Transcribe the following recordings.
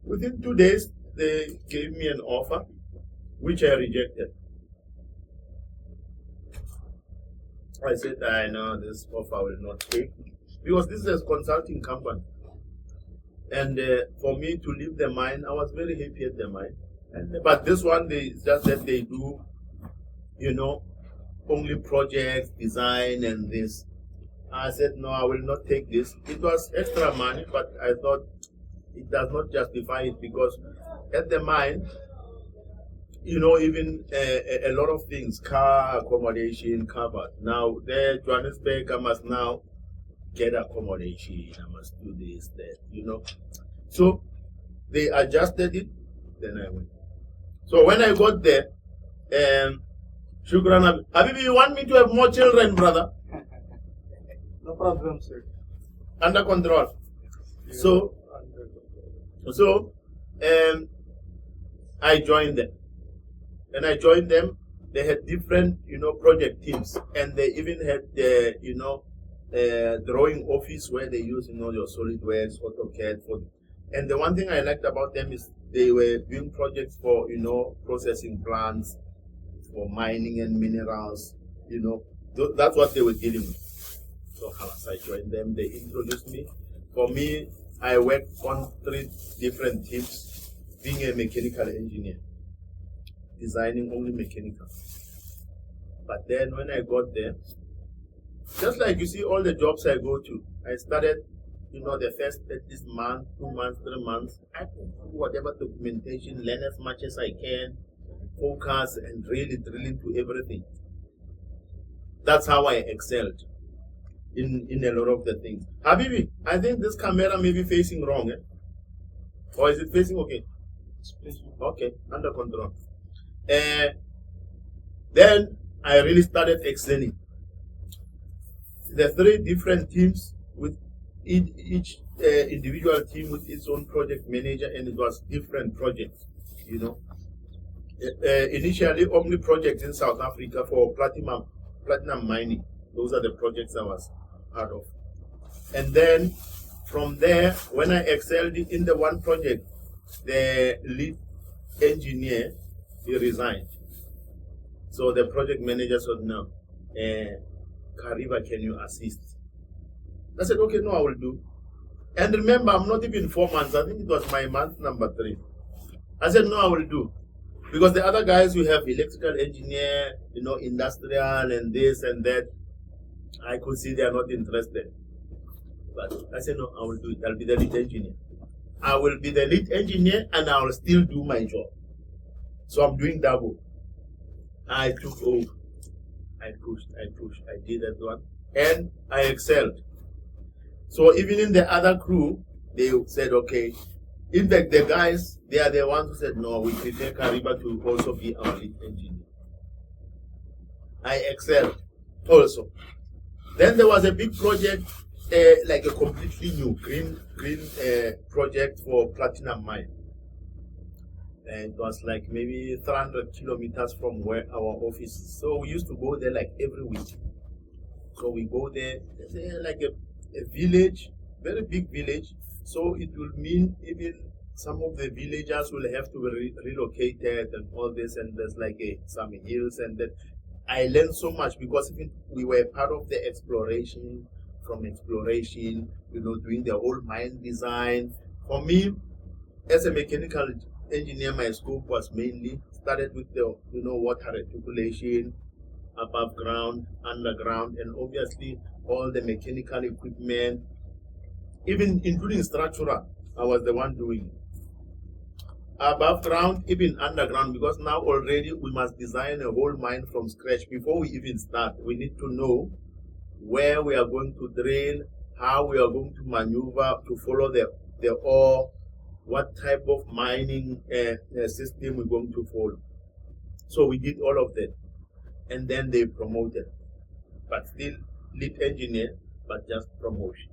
Within 2 days, they gave me an offer, which I rejected. I said, I know this offer will not take, because this is a consulting company. And for me to leave the mine, I was very happy at the mine. But this one, it's just that they do, only projects, design, and this. I said, no, I will not take this. It was extra money, but I thought it does not justify it, because at the mine, even a lot of things, car accommodation covered. Now, there, Johannesburg, I must now get accommodation, I must do this, that, So, they adjusted it, then I went. So, when I got there, Shukran, Habibi, you want me to have more children, brother? No problem, sir. Under control. So, I joined them. When I joined them, they had different, project teams, and they even had drawing office where they use, your SolidWorks, AutoCAD. And the one thing I liked about them is they were doing projects for, processing plants, for mining and minerals, that's what they were dealing with. So as I joined them, they introduced me. For me, I worked on 3 different teams, being a mechanical engineer, designing only mechanical. But then when I got there, just like you see all the jobs I go to, I started, the first at least month, 2 months, 3 months, I do whatever documentation, learn as much as I can, focus and really drill into everything. That's how I excelled in a lot of the things. Habibi, I think this camera may be facing wrong, or is it facing okay? Okay, under control. Then I really started excelling. The 3 different teams with each individual team with its own project manager, and it was different projects, Initially, only projects in South Africa for platinum mining. Those are the projects I was part of. And then from there, when I excelled in the one project, the lead engineer, he resigned. So the project manager said, no, Kariba, can you assist? I said, okay, no, I will do. And remember, I'm not even 4 months. I think it was my month number 3. I said, no, I will do. Because the other guys, we have electrical engineer, industrial and this and that. I could see they are not interested. But I said, no, I will do it. I'll be the lead engineer. I will be the lead engineer and I will still do my job. So I'm doing double. I took over. I pushed. I did that one. And I excelled. So even in the other crew, they said, okay. In fact, the guys, they are the ones who said, no, we prefer Kariba to also be our lead engineer. I excelled also. Then there was a big project, like a completely new green project for platinum mine. And it was like maybe 300 kilometers from where our office is. So we used to go there like every week. So we go there, like a village, very big village. So it will mean even some of the villagers will have to be relocated and all this, and there's like some hills and that. I learned so much because even we were part of the exploration, doing the whole mine design. For me, as a mechanical engineer, my scope was mainly started with the water reticulation, above ground, underground, and obviously all the mechanical equipment, even including structural. I was the one doing it. Above ground, even underground, because now already we must design a whole mine from scratch. Before we even start, we need to know where we are going to drill, how we are going to maneuver to follow the ore, what type of mining system we're going to follow. So we did all of that. And then they promoted. But still lead engineer, but just promotion.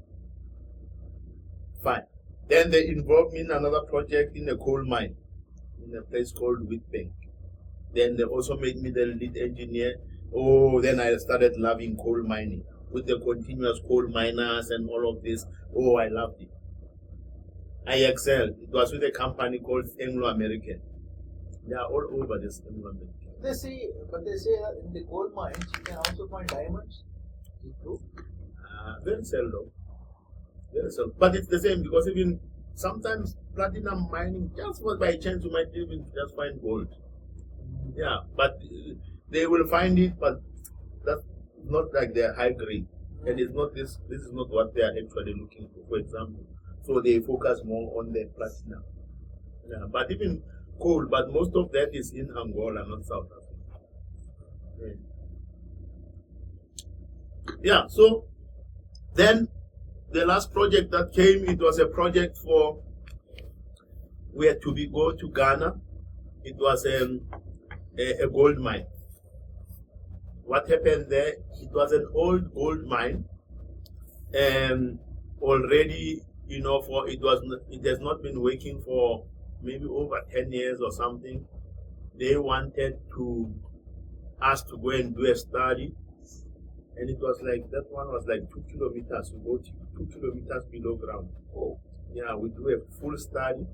Fine. Then they involved me in another project in a coal mine, in a place called Witbank. Then they also made me the lead engineer. Oh, then I started loving coal mining with the continuous coal miners and all of this. Oh, I loved it. I excelled. It was with a company called Anglo American. They are all over this Anglo American. They say that in the gold mines you can also find diamonds. Is it true? Very seldom. Very seldom. But it's the same because even sometimes platinum mining, just by chance, you might even just find gold. Yeah, but they will find it, but that's not like they're high grade. And it's not this is not what they are actually looking for example. So they focus more on the platinum. Yeah, but even coal, but most of that is in Angola, not South Africa. Yeah, so then the last project that came, it was a project for where to go to Ghana. It was a gold mine. What happened there? It was an old gold mine, and already, it has not been working for maybe over 10 years or something. They wanted us to go and do a study, and it was like that one was like 2 kilometers. We go 2 kilometers below ground. Oh, yeah, we do a full study,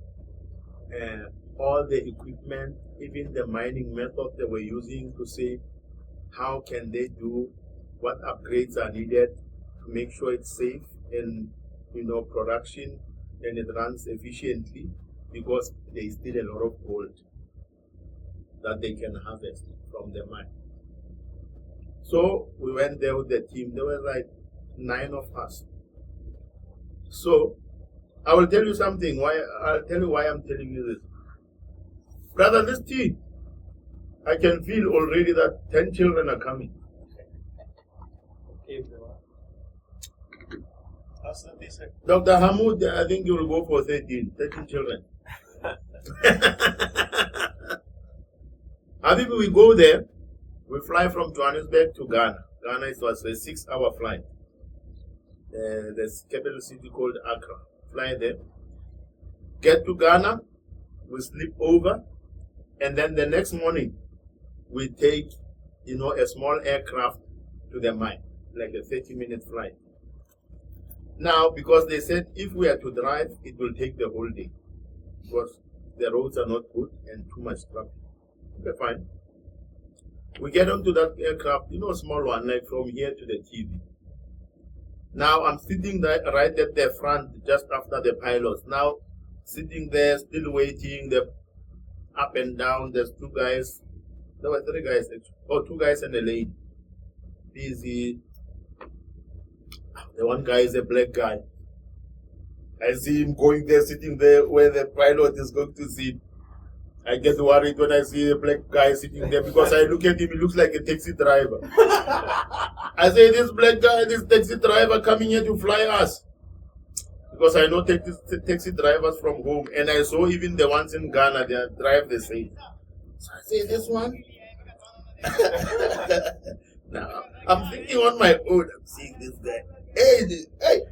and all the equipment, even the mining method they were using to say how can they do, what upgrades are needed to make sure it's safe and production and it runs efficiently, because there is still a lot of gold that they can harvest from the mine. So we went there with the team. There were like 9 of us. So I will tell you something. I'll tell you why I'm telling you this. Brother, this team, I can feel already that 10 children are coming. Okay, bro. That's what they said. Dr. Hamoud, I think you will go for 13 children. I think we go there, we fly from Johannesburg to Ghana. Ghana was a 6-hour flight. There's capital city called Accra. Fly there, get to Ghana, we sleep over, and then the next morning, we take, a small aircraft to the mine, like a 30-minute flight. Now, because they said if we are to drive, it will take the whole day, because the roads are not good and too much traffic. Okay, fine. We get onto that aircraft, a small one, like from here to the TV. Now, I'm sitting there, right at the front, just after the pilots. Now, sitting there, still waiting, the up and down, there's 2 guys. There were 3 guys, actually. 2 guys and a lady. Busy. The one guy is a black guy. I see him going there, sitting there where the pilot is going to sit. I get worried when I see a black guy sitting there, because I look at him, he looks like a taxi driver. I say, this black guy, this taxi driver coming here to fly us. Because I know taxi drivers from home, and I saw even the ones in Ghana, they drive the same. So I say, this one? Now, I'm thinking on my own, I'm seeing this guy. Hey,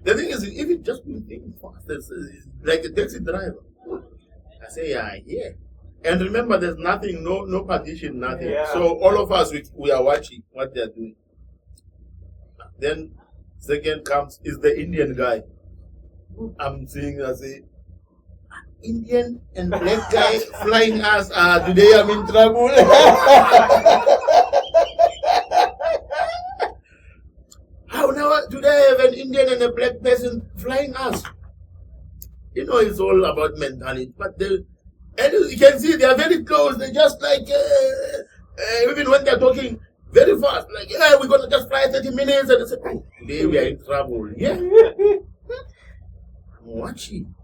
the thing is, if it just been thinking fast, it's like a taxi driver. I say, yeah. And remember, there's nothing, no partition, nothing. Yeah. So all of us, we are watching what they're doing. Then, second comes, is the Indian guy. I'm seeing, I say, Indian and black guy flying us, today I'm in trouble. How now, today I have an Indian and a black person flying us? It's all about mentality, but and you can see they are very close. They're just like, even when they're talking very fast, like, we're going to just fly 30 minutes. And they say, today we are in trouble. Yeah. I'm watching.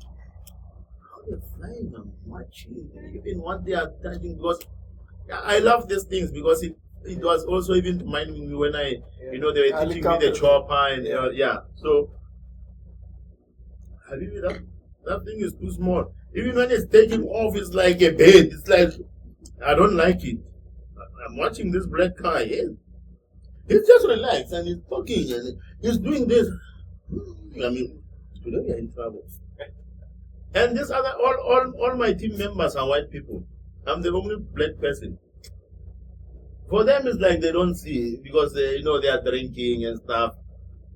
How they're flying, I'm watching. Even what they are touching, because I love these things, because it was also even reminding me when they were teaching me the chopper and So, that thing is too small. Even when it's taking off, it's like a bed. It's like, I don't like it. I'm watching this black guy. He's just relaxed and he's talking and he's doing this. I mean, today we are in trouble. And this other, all my team members are white people. I'm the only black person. For them, it's like they don't see it, because they are drinking and stuff.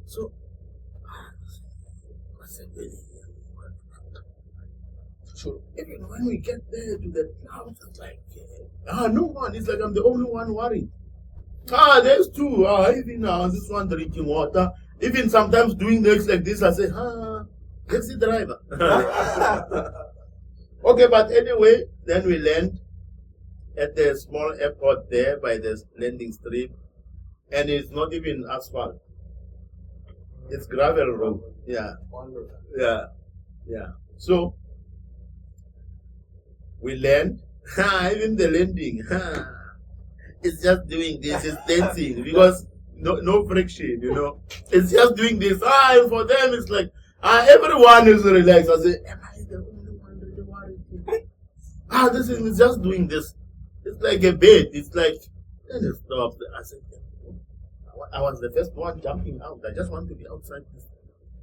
So, what's happening? Sure. Even when we get there to the house, it's like, no one. It's like I'm the only one worried. There's two. Even this one drinking water. Even sometimes doing this like this, I say, taxi driver. Okay, but anyway, then we land at the small airport there by the landing strip, and it's not even asphalt. It's gravel road. Yeah. So we land. Even the landing, it's just doing this. It's dancing because no friction, It's just doing this. And for them, it's like everyone is relaxed. I say, am I the only one really worried? This is just doing this. It's like a bed. It's like, then it stops. I said, I was the first one jumping out. I just want to be outside.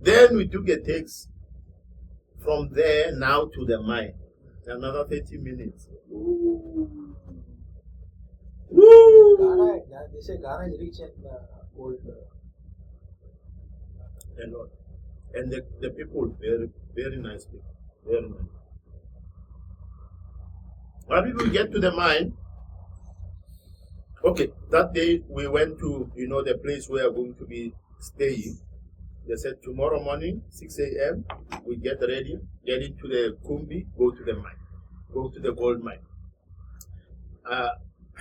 Then we took a taxi from there now to the mine. Another 30 minutes. Woo! Ghana, they say Ghana is rich in gold. A lot. And the people, very, very nice people. Very nice. When did we get to the mine? Okay, that day we went to, the place we are going to be staying. They said tomorrow morning, 6 a.m., we get ready, get into the Kumbi, go to the mine, go to the gold mine.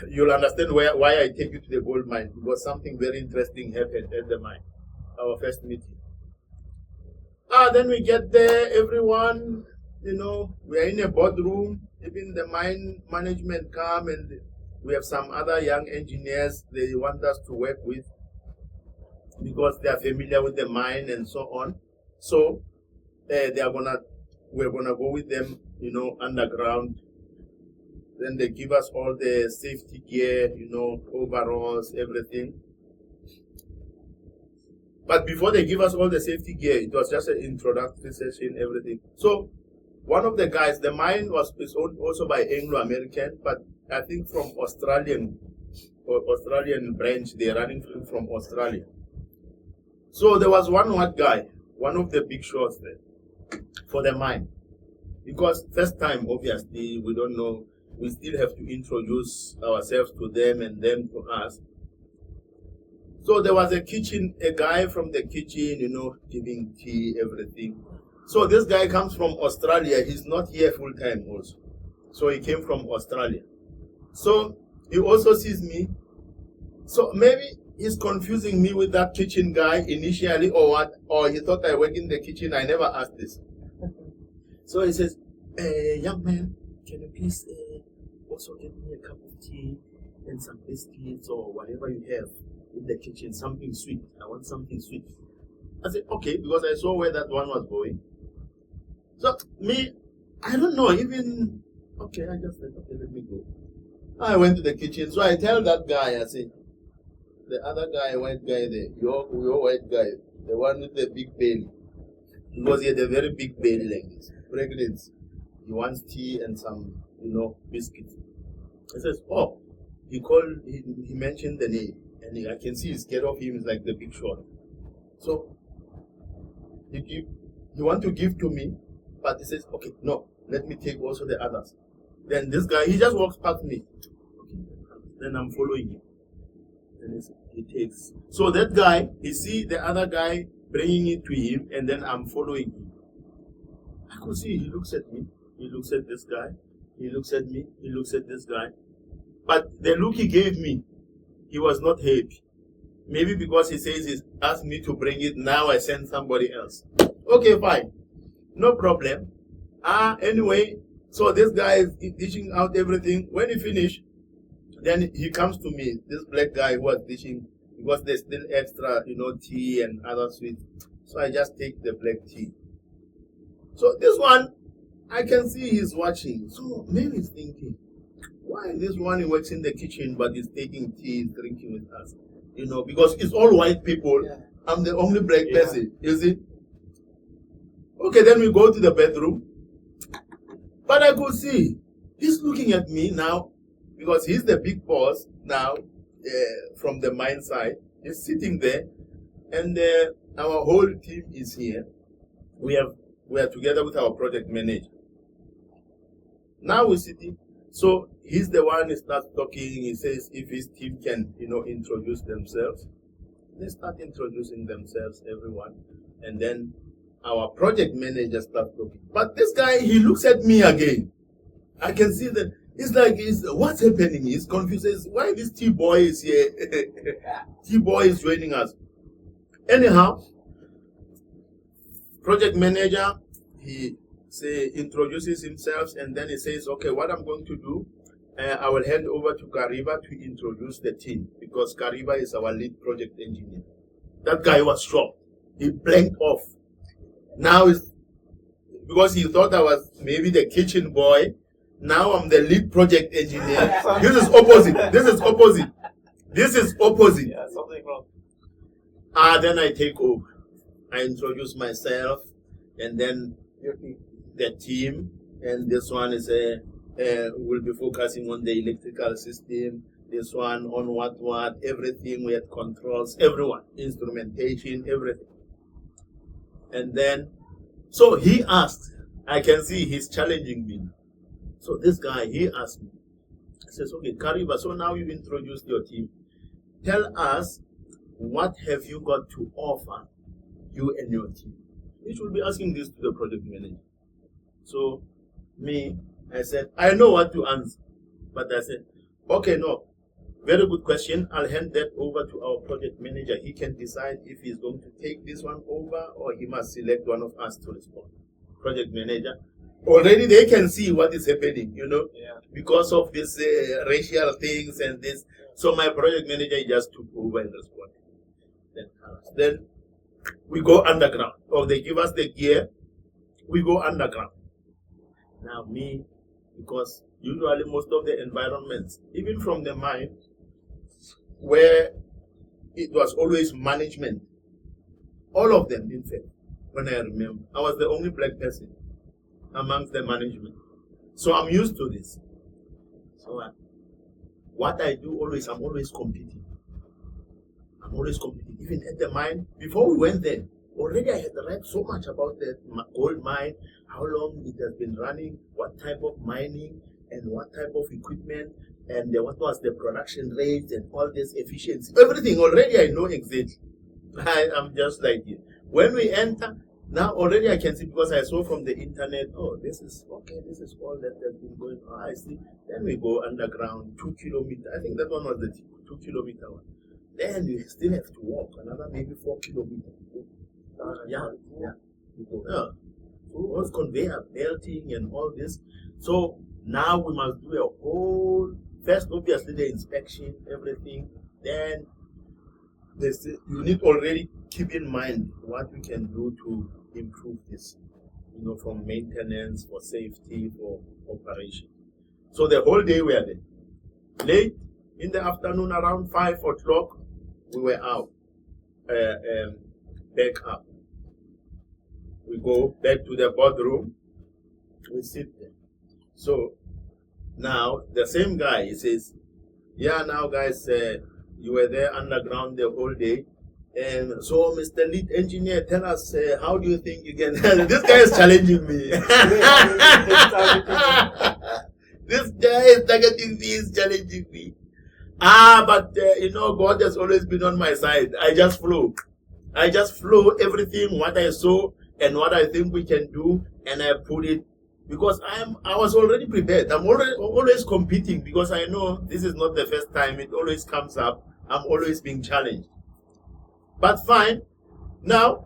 You'll understand why I take you to the gold mine, because something very interesting happened at the mine, our first meeting. Then we get there, everyone, we are in a boardroom, even the mine management come, and we have some other young engineers they want us to work with because they are familiar with the mine and so on. So we're gonna go with them, underground. Then they give us all the safety gear, overalls, everything. But before they give us all the safety gear, it was just an introductory session, everything. So one of the guys, the mine is also by Anglo-American, but I think from Australian branch, they're running from Australia. So there was one white guy, one of the big shots there for the mine. Because first time, obviously, we don't know, we still have to introduce ourselves to them and them to us. So there was a guy from the kitchen, giving tea, everything. So this guy comes from Australia. He's not here full time also. So he came from Australia. So he also sees me. So maybe he's confusing me with that kitchen guy initially or what? Or he thought I work in the kitchen. I never asked this. So he says, young man, can you please also get me a cup of tea and some biscuits or whatever you have in the kitchen, something sweet. I want something sweet. I said, okay, because I saw where that one was going. So me, I don't know, even, okay, I just said, okay, let me go. I went to the kitchen. So I tell that guy, I said, the other guy, white guy there, your white guy, the one with the big belly. Because he had a very big belly like this, pregnant. He wants tea and some, biscuits. He says, oh, he mentioned the name. And I can see his scared of him is like the big shot. So he want to give to me, but he says, okay, no, let me take also the others. Then this guy, he just walks past me. Okay, then I'm following him. Then he takes. So that guy, he see the other guy bringing it to him, and then I'm following him. I could see he looks at me. He looks at this guy. He looks at me. He looks at this guy. But the look he gave me, he was not happy. Maybe because he says he asked me to bring it, now I send somebody else. Okay, fine. No problem. Anyway, so this guy is dishing out everything. When he finished, then he comes to me, this black guy who was dishing, because there's still extra, tea and other sweets. So I just take the black tea. So this one, I can see he's watching. So maybe he's thinking, why this one he works in the kitchen but he's taking tea, drinking with us? Because it's all white people. Yeah. I'm the only black person. You see? Okay, then we go to the bedroom. But I could see he's looking at me now because he's the big boss now from the mine side. He's sitting there, and our whole team is here. We are together with our project manager. Now we're sitting. So he's the one who starts talking. He says if his team can, introduce themselves. They start introducing themselves, everyone. And then our project manager starts talking. But this guy, he looks at me again. I can see that it's like, what's happening? He's confused. He says, why this T-boy is here? T-boy is joining us. Anyhow, project manager, he introduces himself, and then he says, okay, what I'm going to do, I will hand over to Kariba to introduce the team, because Kariba is our lead project engineer. That guy was shocked. He blanked off. Now because he thought I was maybe the kitchen boy. Now I'm the lead project engineer. This is opposite. Yeah, something wrong. Then I take over. I introduce myself, and then the team, and this one is will be focusing on the electrical system. This one on what everything. We had controls, everyone, instrumentation, everything. And then, so he asked. I can see he's challenging me. So this guy, he asked me. He says, okay, Kariba, so now you've introduced your team. Tell us, what have you got to offer, you and your team? He should be asking this to the project manager. So I said, I know what to answer. But I said, okay, no, very good question. I'll hand that over to our project manager. He can decide if he's going to take this one over or he must select one of us to respond. Project manager. Already they can see what is happening, because of this racial things and this. So my project manager just took over and responded. Then we go underground. Or they give us the gear, we go underground. Now because usually most of the environments, even from the mine, where it was always management, all of them, in fact, when I remember, I was the only black person amongst the management. So I'm used to this. So what I do always, I'm always competing. Even at the mine, before we went there, already I had read so much about the gold mine, how long it has been running, what type of mining, and what type of equipment, and what was the production rate, and all this efficiency. Everything already I know exactly. I'm just like you. When we enter, now already I can see, because I saw from the internet, this is all that has been going on. I see. Then we go underground, 2 kilometers. I think that one was the 2 kilometer one. Then you still have to walk another maybe 4 kilometers. Was conveyor belting and all this. So now we must do first obviously the inspection, everything. Then you need already keep in mind what we can do to improve this, from maintenance, for safety, for operation. So the whole day we are there. Late in the afternoon, around 5 o'clock, we were out, back up. We go back to the boardroom, we sit there. So now the same guy, he says, now guys, you were there underground the whole day. And so, Mr. Lead Engineer, tell us, how do you think you can... This guy is challenging me. This guy is targeting me, is challenging me. But God has always been on my side. I just flow everything, what I saw and what I think we can do, and I put it, because I was already prepared. I'm always competing, because I know this is not the first time. It always comes up. I'm always being challenged. But fine. Now,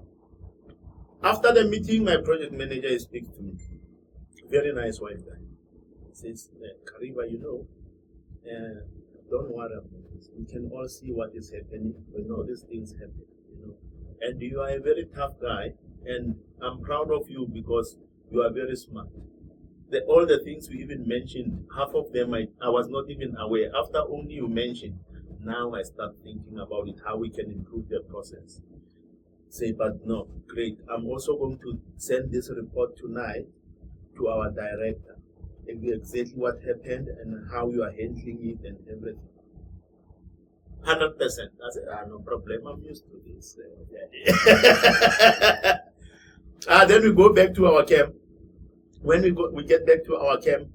after the meeting, my project manager speaks to me. Very nice white guy. He says, Kariba, don't worry about this. We can all see what is happening. We know these things happen, And you are a very tough guy, and I'm proud of you because you are very smart. All the things you even mentioned, half of them I was not even aware. After only you mentioned, now I start thinking about it, how we can improve the process. Say, but no, great. I'm also going to send this report tonight to our director. Exactly what happened and how you are handling it and everything. 100%. I said, no problem. I'm used to this. Then we go back to our camp. When we get back to our camp,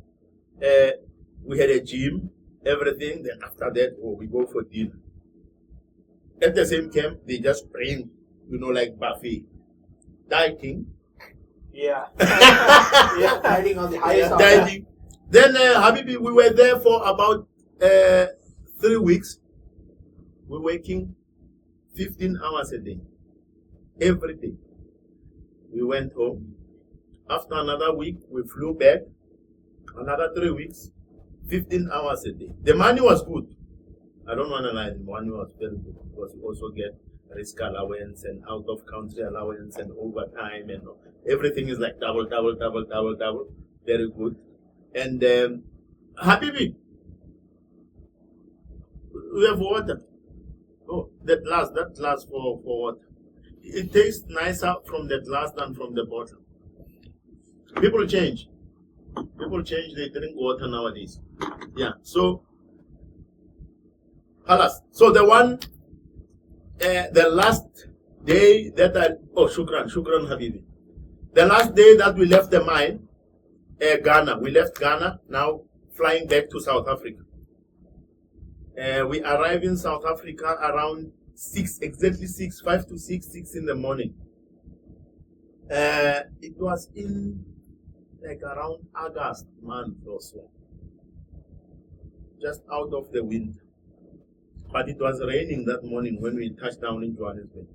We had a gym, everything. Then after that, we go for dinner. At the same camp, they just bring, like buffet. Dieting. Yeah. Yeah, dieting on the highest order. Dieting. Then, Habibi, we were there for about 3 weeks. We're working 15 hours a day. Every day. We went home. After another week, we flew back. Another 3 weeks. 15 hours a day. The money was good. I don't want to lie, the money was very good because you also get risk allowance and out of country allowance and overtime and everything is like double. Very good. And Habibi, we have water. Oh, that lasts for water. It tastes nicer from that glass than from the bottle. People change. They drink water nowadays. Yeah. So, halas. So the last day that shukran Habibi. The last day that we left the mine, Ghana. We left Ghana, now flying back to South Africa. We arrived in South Africa around 6 in the morning. It was in like around August month or so. Just out of the wind. But it was raining that morning when we touched down in Johannesburg.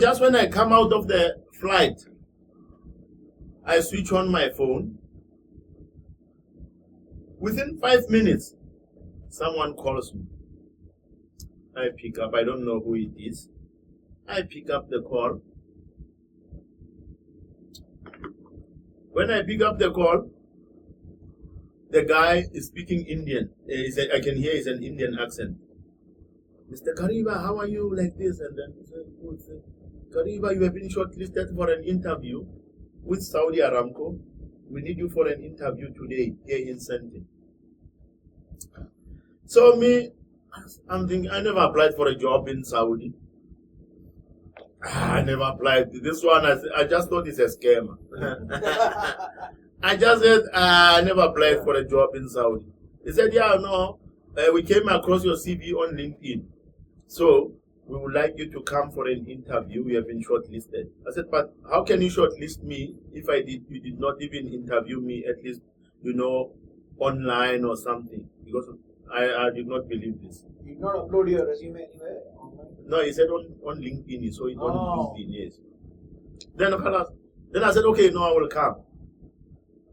Just when I come out of the flight, I switch on my phone. Within 5 minutes, someone calls me. I pick up. I don't know who it is. I pick up the call. When I pick up the call, the guy is speaking Indian. I can hear it's an Indian accent. Mr. Kariba, how are you like this? And then he said, good. Kariba, you have been shortlisted for an interview with Saudi Aramco. We need you for an interview today here in Sentin. So I'm thinking, I never applied for a job in Saudi. I never applied. This one, I just thought it's a scam. I just said, I never applied for a job in Saudi. He said, yeah, no, we came across your CV on LinkedIn. So, we would like you to come for an interview. We have been shortlisted. I said, but how can you shortlist me if you did not even interview me at least, online or something? Because I did not believe this. You did not upload your resume anywhere online? No, he said on LinkedIn. He saw it on LinkedIn, yes. Then I said, okay, no, I will come.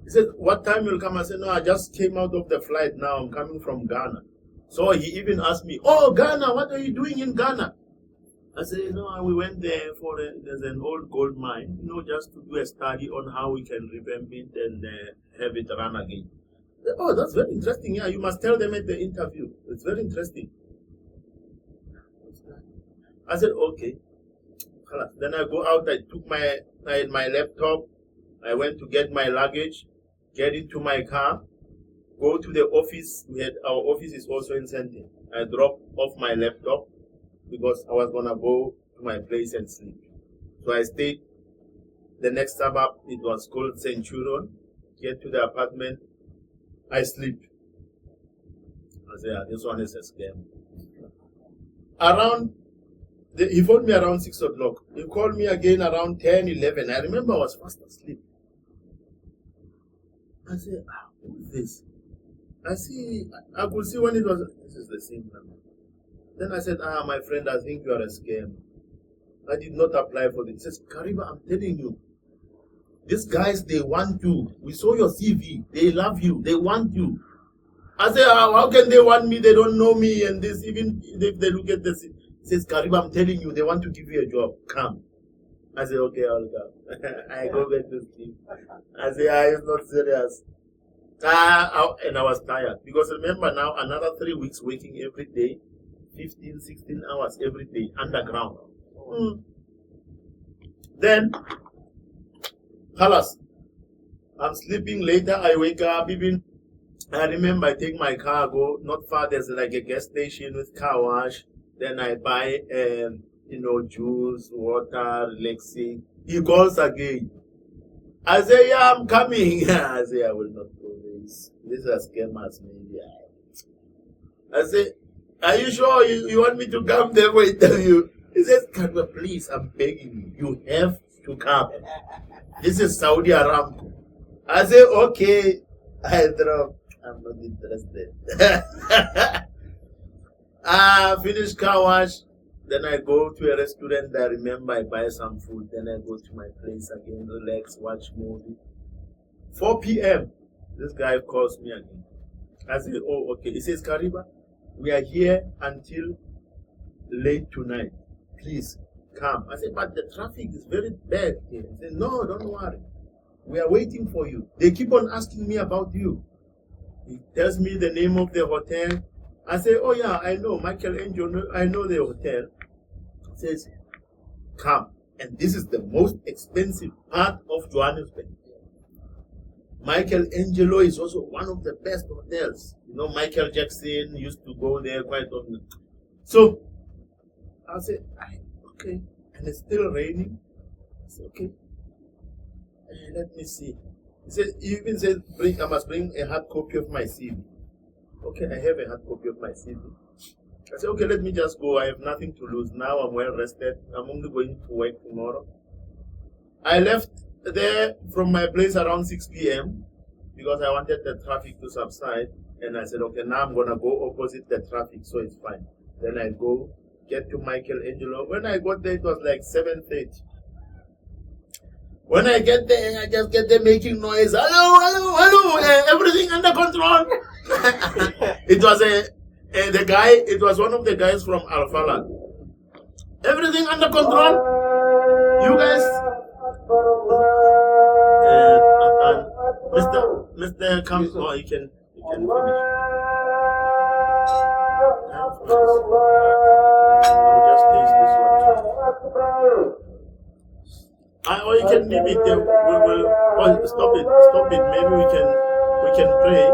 He said, what time will come? I said, no, I just came out of the flight now. I'm coming from Ghana. So he even asked me, oh, Ghana, what are you doing in Ghana? I said, we went there there's an old gold mine, just to do a study on how we can revamp it and have it run again. Said, oh, that's very interesting. Yeah, you must tell them at the interview. It's very interesting. I said, okay. Then I go out, I took my laptop, I went to get my luggage, get into my car, go to the office. Our office is also in Sentin. I dropped off my laptop because I was going to go to my place and sleep. So I stayed the next suburb. It was called Centurion. Get to the apartment. I sleep. I said, yeah, this one is a scam. He phoned me around 6 o'clock. He called me again around 10, 11. I remember I was fast asleep. I said, who is this? I could see when it was, this is the same number. Then I said, my friend, I think you are a scam. I did not apply for this. He says, Kariba, I'm telling you, these guys, they want you. We saw your CV. They love you. They want you. I said, how can they want me? They don't know me. And this, even if they look at this, he says, Kariba, I'm telling you, they want to give you a job. Come. I said, okay, I'll come. I go back to sleep. I said, it's not serious. And I was tired. Because remember now, another 3 weeks working every day, 15, 16 hours every day, underground. Then, halas, I'm sleeping later, I wake up, I remember I take my car, go not far, there's like a gas station with car wash. Then I buy, juice, water, relaxing. He calls again. I say, yeah, I'm coming. I say, I will not go there. please. These are scammers, maybe. I say, are you sure you want me to come there for interview? He says, Kariba, please, I'm begging you. You have to come. This is Saudi Aramco. I say, okay. I drop. I'm not interested. Finish car wash. Then I go to a restaurant. I remember I buy some food. Then I go to my place again, relax, watch movie. 4 p.m. This guy calls me again. I say, oh, okay. He says, Kariba, we are here until late tonight. Please come. I said, but the traffic is very bad here. He said, no, don't worry. We are waiting for you. They keep on asking me about you. He tells me the name of the hotel. I say, oh yeah, I know, Michelangelo, I know the hotel. He says, come. And this is the most expensive part of Johannesburg. Michelangelo is also one of the best hotels. You know, Michael Jackson used to go there quite often. So, I said, okay. And it's still raining. I said, okay. Let me see. He said, he even said, I must bring a hard copy of my CV. Okay, I have a hard copy of my CV. I said, okay, let me just go. I have nothing to lose. Now I'm well rested. I'm only going to work tomorrow. I left there from my place around 6 p.m. because I wanted the traffic to subside. And I said, okay, now I'm going to go opposite the traffic, so it's fine. Then I go, get to Michelangelo. When I got there, it was like 7:30. When I get there, I just get there making noise. Hello, everything under control. It was the guy, it was one of the guys from Alphala. Everything under control. You guys, Mr. Come, oh, you can finish. I'll just taste this one. Or you can leave it there. Stop it. Maybe we can pray.